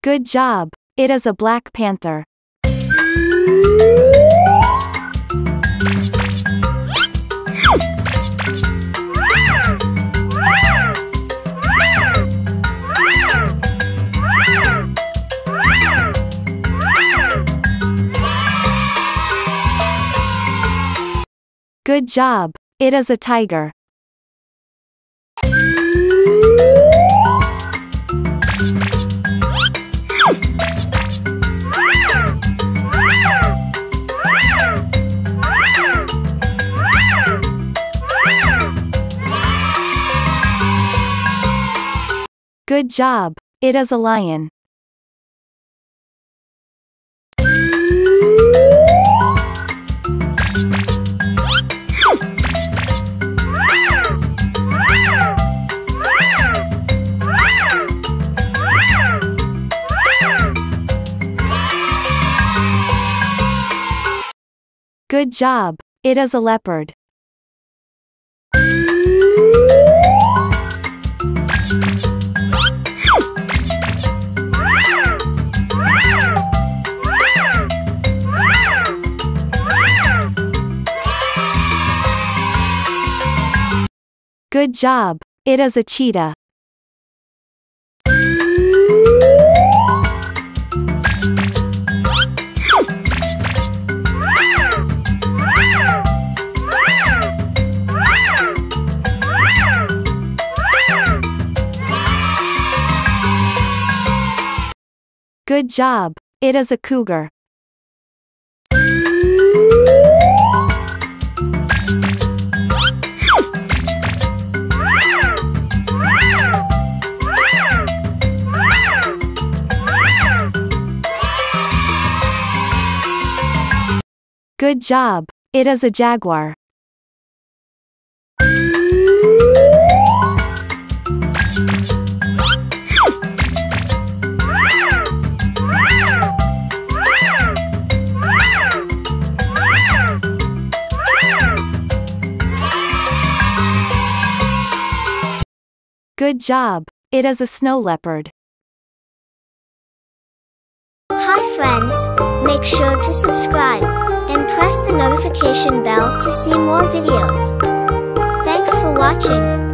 Good job. It is a black panther. Good job. It is a tiger. Good job. It is a lion. Good job. It is a leopard. Good job. It is a cheetah. Good job. It is a cougar. Good job. It is a jaguar. Good job. It is a snow leopard. Hi friends, make sure to subscribe and press the notification bell to see more videos. Thanks for watching.